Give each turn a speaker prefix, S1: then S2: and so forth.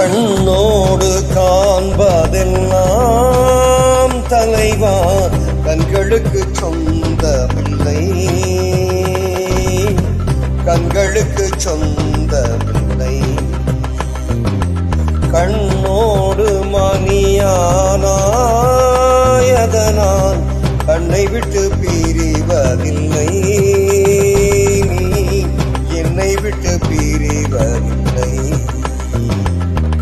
S1: கண்ணோடு காண்பதெல்லாம் தலைவா கண்களுக்கு சொந்தமில்லை, கண்களுக்கு சொந்தமில்லை. கண்ணோடு மணியானாயதனால் கண்ணை விட்டு பிரிவதில்லை,